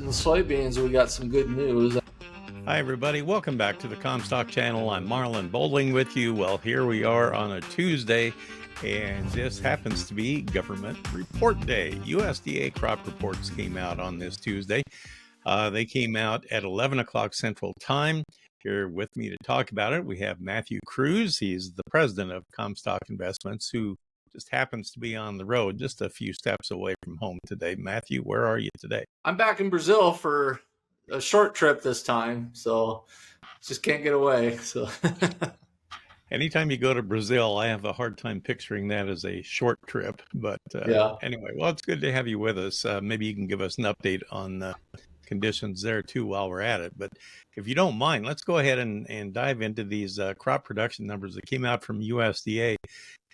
in the soybeans, we got some good news. Hi, everybody. Welcome back to the Comstock channel. I'm Marlin Bohling with you. Well, here we are on a Tuesday, and this happens to be Government Report Day. USDA Crop Reports came out on this Tuesday. They came out at 11 o'clock Central Time. Here with me to talk about it, we have Matthew Kruse. He's the president of Comstock Investments, who just happens to be on the road just a few steps away from home today. Matthew, where are you today? I'm back in Brazil for a short trip this time, so just can't get away. So anytime you go to Brazil, I have a hard time picturing that as a short trip. But Anyway, well, it's good to have you with us. Maybe you can give us an update on conditions there too while we're at it. But if you don't mind, let's go ahead and dive into these crop production numbers that came out from USDA.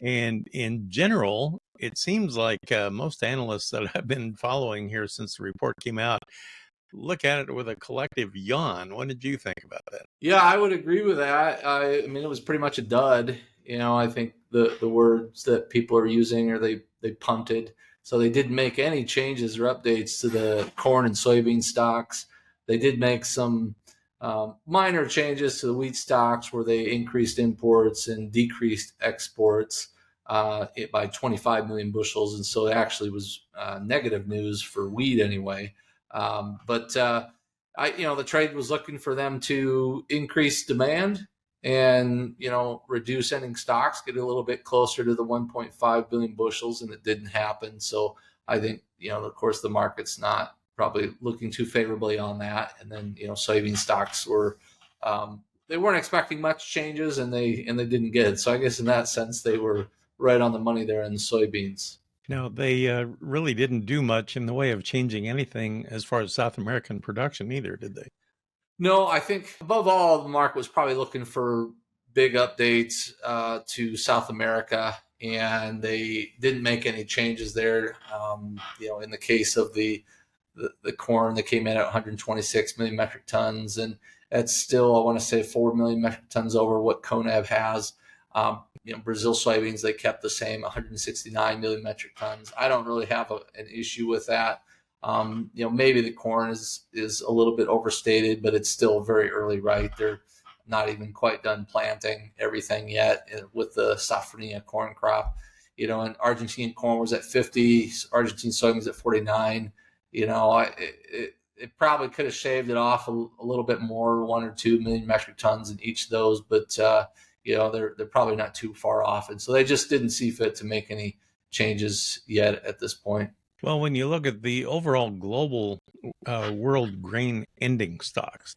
And in general, it seems like most analysts that I've been following here since the report came out look at it with a collective yawn. What did you think about that? Yeah, I would agree with that. I mean, it was pretty much a dud. You know, I think the words that people are using are they punted. So they didn't make any changes or updates to the corn and soybean stocks. They did make some minor changes to the wheat stocks where they increased imports and decreased exports by 25 million bushels. And so it actually was negative news for wheat anyway. The trade was looking for them to increase demand and, reduce ending stocks, get a little bit closer to the 1.5 billion bushels, and it didn't happen. So I think, of course, the market's not probably looking too favorably on that. And then, soybean stocks were, they weren't expecting much changes and they didn't get it. So I guess in that sense, they were right on the money there in the soybeans. No, they really didn't do much in the way of changing anything as far as South American production either, did they? No, I think above all, the market was probably looking for big updates to South America, and they didn't make any changes there. In the case of the corn, that came in at 126 million metric tons, and that's still, I want to say, 4 million metric tons over what CONAB has. Brazil soybeans, they kept the same, 169 million metric tons. I don't really have an issue with that. Maybe the corn is a little bit overstated, but it's still very early, right? They're not even quite done planting everything yet with the safrinha corn crop. And Argentine corn was at 50, Argentine soybeans at 49. It probably could have shaved it off a little bit more, 1 or 2 million metric tons in each of those, but they're probably not too far off. And so they just didn't see fit to make any changes yet at this point. Well, when you look at the overall global world grain ending stocks,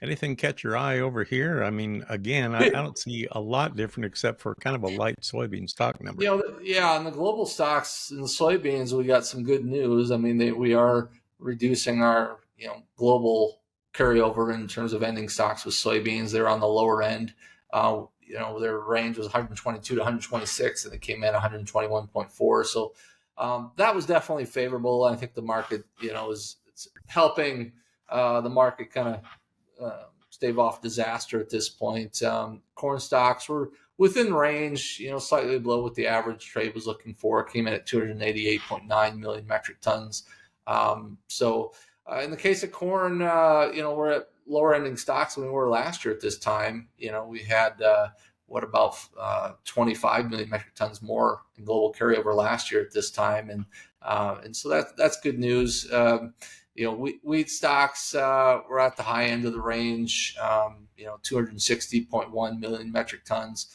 anything catch your eye over here? I mean, again, I don't see a lot different except for kind of a light soybean stock number. On the global stocks in the soybeans, we got some good news. I mean, we are reducing our global carryover in terms of ending stocks with soybeans. They're on the lower end. Their range was 122 to 126, and it came in 121.4. So that was definitely favorable. I think the market, it's helping the market kind of stave off disaster at this point. Corn stocks were within range, slightly below what the average trade was looking for. It came in at 288.9 million metric tons. In the case of corn, we're at lower ending stocks than we were last year at this time. We had about 25 million metric tons more in global carryover last year at this time, and so that's good news. Wheat stocks were at the high end of the range. 260.1 million metric tons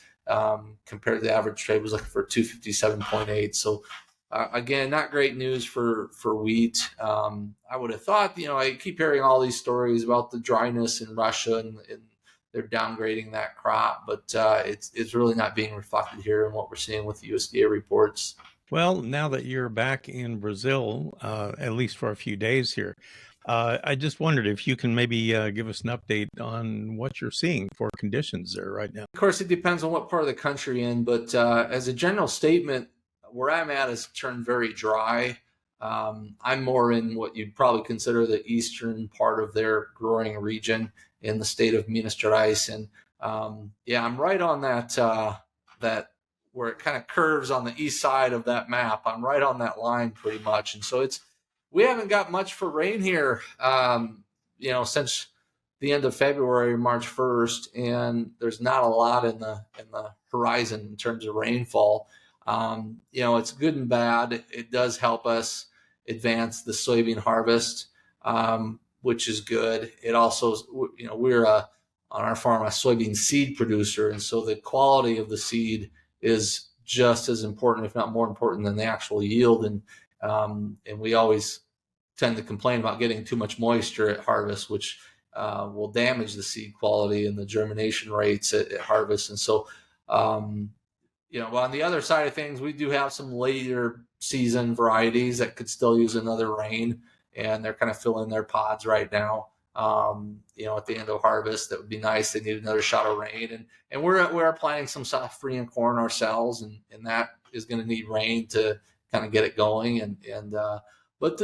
compared to the average trade was looking for 257.8. So. Again, not great news for wheat. I would have thought, I keep hearing all these stories about the dryness in Russia and they're downgrading that crop, but it's really not being reflected here in what we're seeing with the USDA reports. Well, now that you're back in Brazil, at least for a few days here, I just wondered if you can maybe give us an update on what you're seeing for conditions there right now. Of course, it depends on what part of the country you're in, but as a general statement, where I'm at has turned very dry. I'm more in what you'd probably consider the eastern part of their growing region in the state of Minas Gerais. And I'm right on that where it kind of curves on the east side of that map. I'm right on that line pretty much. And so it's we haven't got much for rain here, since the end of February, March 1st, and there's not a lot in the horizon in terms of rainfall. It's good and bad. It does help us advance the soybean harvest, which is good. It also, we're on our farm a soybean seed producer, and so the quality of the seed is just as important, if not more important, than the actual yield. And we always tend to complain about getting too much moisture at harvest, which will damage the seed quality and the germination rates at harvest. And so, on the other side of things, we do have some later season varieties that could still use another rain, and they're kind of filling their pods right now. At the end of harvest, that would be nice. They need another shot of rain, and we're planting some safrinha corn ourselves, and that is going to need rain to kind of get it going. But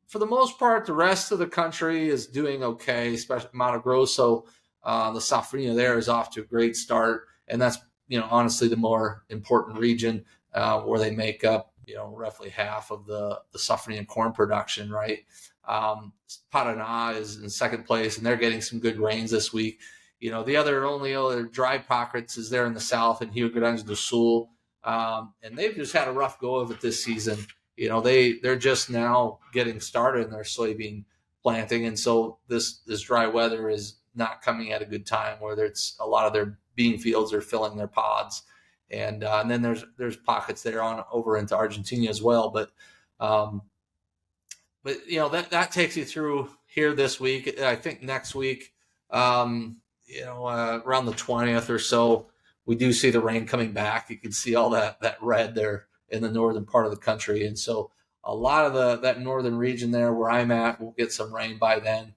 for the most part, the rest of the country is doing okay, especially Mato Grosso. The safrinha there is off to a great start, and that's honestly the more important region where they make up roughly half of the safrinha corn production, right? Paraná is in second place, and they're getting some good rains this week. The only other dry pockets is there in the south in Rio Grande do Sul, and they've just had a rough go of it this season. They're just now getting started in their soybean planting, and so this dry weather is not coming at a good time, where it's a lot of their bean fields are filling their pods, and then there's pockets there on over into Argentina as well. But that takes you through here this week. I think next week, around the 20th or so, we do see the rain coming back. You can see all that red there in the northern part of the country, and so a lot of that northern region there where I'm at will get some rain by then.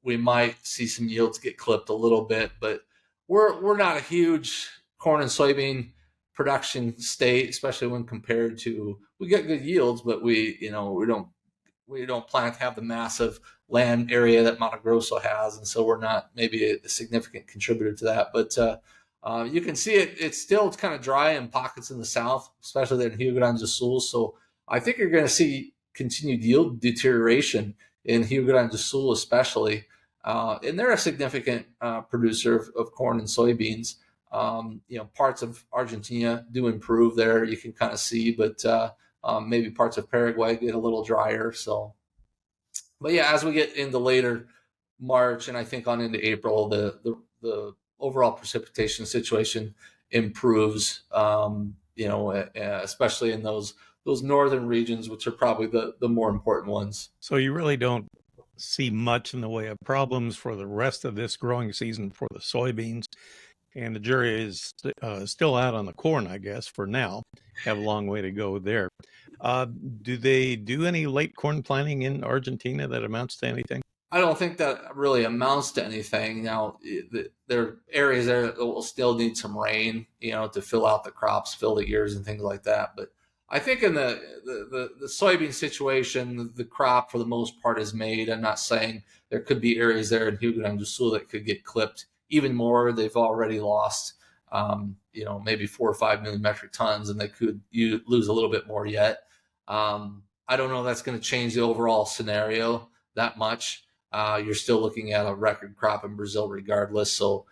We might see some yields get clipped a little bit, but we're not a huge corn and soybean production state, especially when compared to, we get good yields, but we don't plan to have the massive land area that Mato Grosso has, and so we're not maybe a significant contributor to that. But you can see it's still kind of dry in pockets in the south, especially there in Rio Grande do Sul. So I think you're going to see continued yield deterioration in Rio Grande do Sul, especially. And they're a significant producer of corn and soybeans. Parts of Argentina do improve there, you can kind of see, but maybe parts of Paraguay get a little drier. So, but yeah, as we get into later March and I think on into April, the overall precipitation situation improves. Especially in those northern regions, which are probably the more important ones. So you really don't see much in the way of problems for the rest of this growing season for the soybeans, and the jury is still out on the corn, I guess, for now. Have a long way to go there. Do they do any late corn planting in Argentina that amounts to anything? I don't think that really amounts to anything. Now, there are areas there that will still need some rain, to fill out the crops, fill the ears and things like that. But I think in the soybean situation, the crop for the most part is made. I'm not saying there could be areas there in Rio Grande do Sul that could get clipped even more. They've already lost, maybe 4 or 5 million metric tons, and they could lose a little bit more yet. I don't know if that's going to change the overall scenario that much. You're still looking at a record crop in Brazil regardless. So,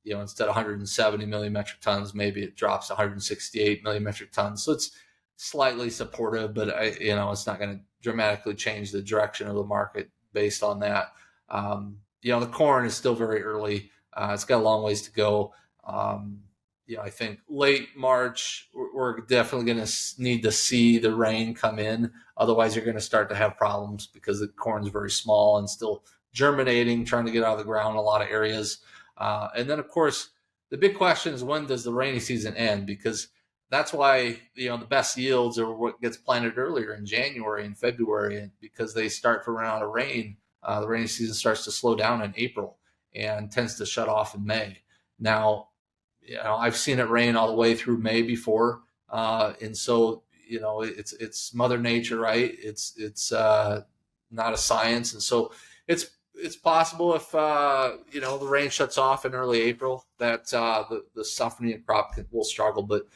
instead of 170 million metric tons, maybe it drops to 168 million metric tons. So it's slightly supportive, but it's not going to dramatically change the direction of the market based on that. The corn is still very early. It's got a long ways to go. I think late March, we're definitely going to need to see the rain come in. Otherwise, you're going to start to have problems because the corn is very small and still germinating, trying to get out of the ground in a lot of areas. And then, of course, the big question is, when does the rainy season end? Because that's why, the best yields are what gets planted earlier in January and February, because they start to run out of rain. The rainy season starts to slow down in April and tends to shut off in May. Now, I've seen it rain all the way through May before. And so, it's Mother Nature, right? It's not a science. And so it's possible if, the rain shuts off in early April that the safrinha crop will struggle, but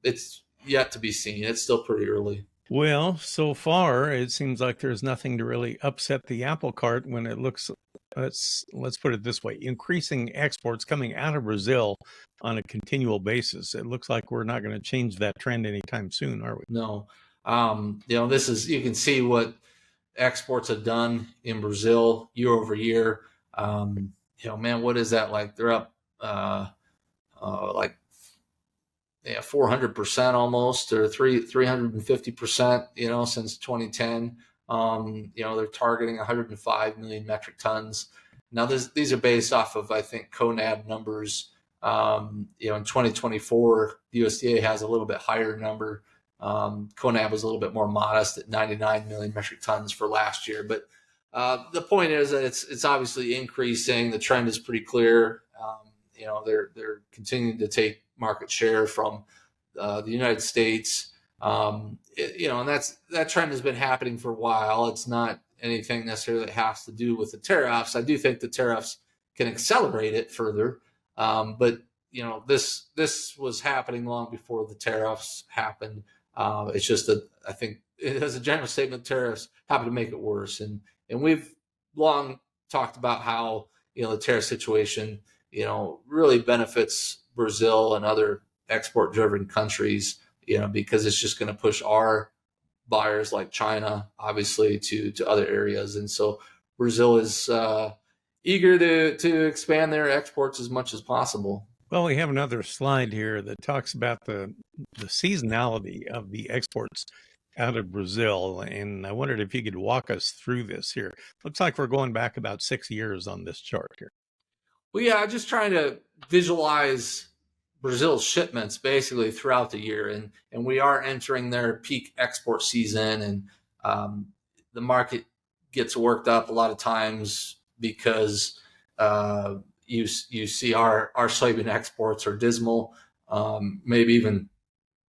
it's yet to be seen. It's still pretty early. Well, so far it seems like there's nothing to really upset the apple cart when it looks, let's put it this way, increasing exports coming out of Brazil on a continual basis. It looks like we're not going to change that trend anytime soon, are we? No. This is, you can see what exports have done in Brazil year over year. Man, what is that like? They're up like 400% almost, or 350%, since 2010. They're targeting 105 million metric tons. Now, these are based off of, I think, CONAB numbers. In 2024, the USDA has a little bit higher number. CONAB was a little bit more modest at 99 million metric tons for last year. But the point is that it's obviously increasing. The trend is pretty clear. They're continuing to take market share from the United States. And that trend has been happening for a while. It's not anything necessarily that has to do with the tariffs. I do think the tariffs can accelerate it further. But this was happening long before the tariffs happened. It's just that I think, as a general statement, tariffs happen to make it worse. And we've long talked about how the tariff situation really benefits Brazil and other export-driven countries, because it's just going to push our buyers like China, obviously, to other areas. And so Brazil is eager to expand their exports as much as possible. Well, we have another slide here that talks about the seasonality of the exports out of Brazil, and I wondered if you could walk us through this here. Looks like we're going back about 6 years on this chart here. Well, yeah, just trying to visualize Brazil's shipments basically throughout the year, and we are entering their peak export season, and the market gets worked up a lot of times because you see our soybean exports are dismal. Maybe even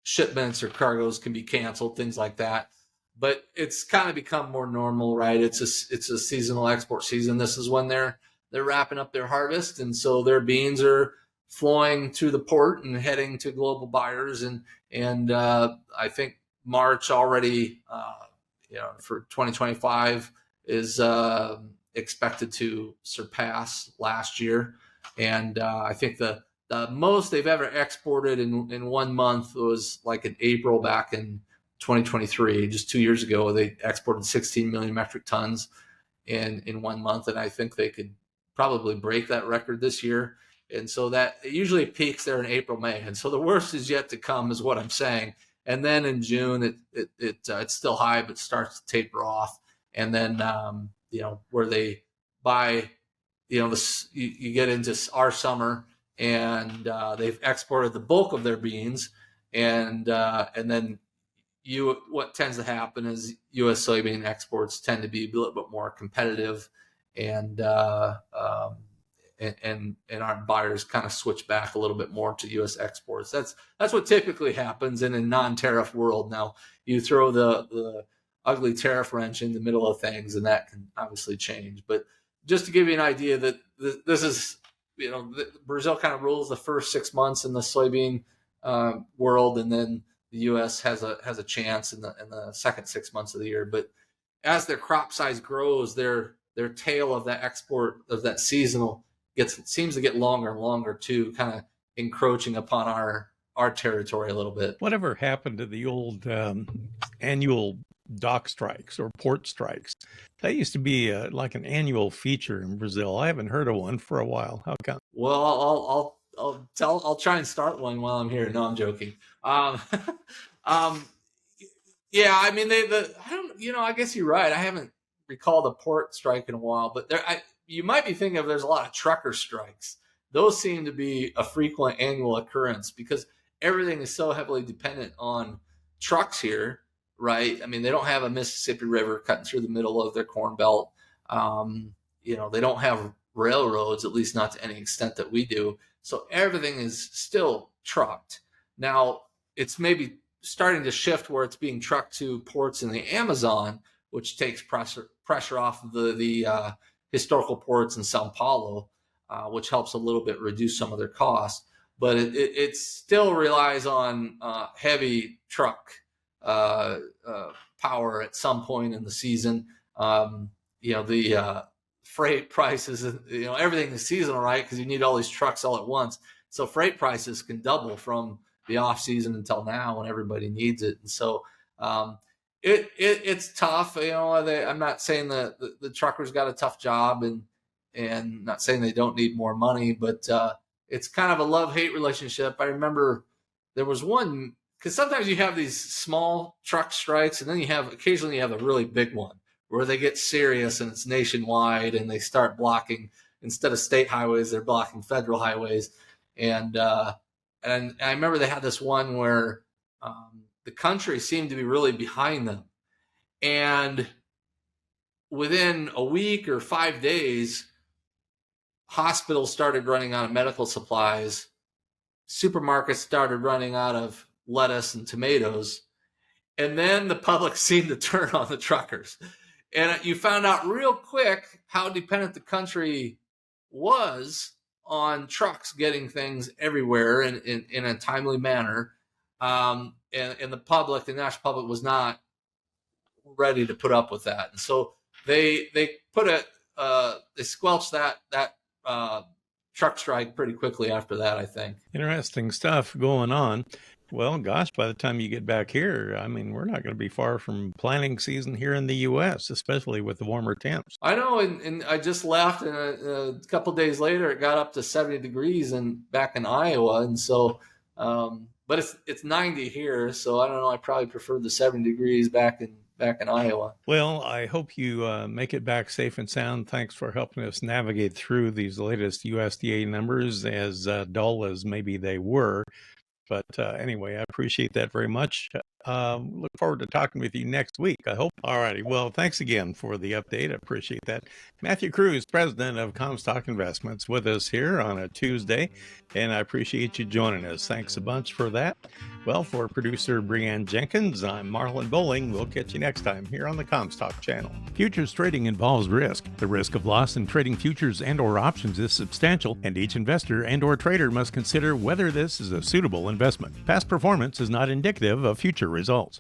shipments or cargoes can be canceled, things like that. But it's kind of become more normal, right? It's a seasonal export season. This is when they're wrapping up their harvest, and so their beans are flowing through the port and heading to global buyers. And I think March already, for 2025 is expected to surpass last year. And I think the most they've ever exported in 1 month was like in April back in 2023, just 2 years ago. They exported 16 million metric tons in 1 month, and I think they could probably break that record this year. And so that it usually peaks there in April, May. And so the worst is yet to come, is what I'm saying. And then in June, it's still high, but starts to taper off. And then, where they buy, you get into our summer, and they've exported the bulk of their beans. And then what tends to happen is U.S. soybean exports tend to be a little bit more competitive, and our buyers kind of switch back a little bit more to U.S. exports. That's what typically happens in a non-tariff world. Now, you throw the ugly tariff wrench in the middle of things, and that can obviously change. But just to give you an idea that this is, Brazil kind of rules the first 6 months in the soybean world, and then the U.S. has a chance in the second 6 months of the year. But as their crop size grows, their tail of that export, of that seasonal, seems to get longer and longer too, kind of encroaching upon our territory a little bit. Whatever happened to the old annual dock strikes or port strikes? That used to be like an annual feature in Brazil. I haven't heard of one for a while. How come? Well, I'll try and start one while I'm here. No, I'm joking. Yeah, I mean, I guess you're right. I haven't recalled a port strike in a while, but you might be thinking there's a lot of trucker strikes. Those seem to be a frequent annual occurrence because everything is so heavily dependent on trucks here, right? I mean, they don't have a Mississippi River cutting through the middle of their corn belt. They don't have railroads, at least not to any extent that we do. So everything is still trucked. Now, it's maybe starting to shift where it's being trucked to ports in the Amazon, which takes pressure off of the historical ports in Sao Paulo, which helps a little bit reduce some of their costs. But it still relies on heavy truck power at some point in the season. The freight prices, everything is seasonal, right? Because you need all these trucks all at once. So freight prices can double from the off season until now when everybody needs it. And so it's tough. I'm not saying that the truckers got a tough job and not saying they don't need more money, but it's kind of a love-hate relationship. I remember there was one, because sometimes you have these small truck strikes, and then occasionally you have a really big one where they get serious and it's nationwide and they start blocking, instead of state highways, they're blocking federal highways. And I remember they had this one where the country seemed to be really behind them. And within a week or 5 days, hospitals started running out of medical supplies. Supermarkets started running out of lettuce and tomatoes. And then the public seemed to turn on the truckers. And you found out real quick how dependent the country was on trucks getting things everywhere in a timely manner. And the national public was not ready to put up with that. And so they squelched that truck strike pretty quickly after that, I think. Interesting stuff going on. Well, gosh, by the time you get back here, I mean, we're not going to be far from planting season here in the U.S., especially with the warmer temps. I know, and I just left, and a couple of days later, it got up to 70 degrees back in Iowa, and so, but it's 90 here, so I don't know. I probably prefer the 70 degrees back in Iowa. Well, I hope you make it back safe and sound. Thanks for helping us navigate through these latest USDA numbers, as dull as maybe they were. But anyway, I appreciate that very much. Look forward to talking with you next week, I hope. All righty. Well, thanks again for the update. I appreciate that. Matthew Kruse, president of Comstock Investments, with us here on a Tuesday, and I appreciate you joining us. Thanks a bunch for that. Well, for producer Brianne Jenkins, I'm Marlin Bohling. We'll catch you next time here on the Comstock channel. Futures trading involves risk. The risk of loss in trading futures and or options is substantial, and each investor and or trader must consider whether this is a suitable investment. Past performance is not indicative of future results.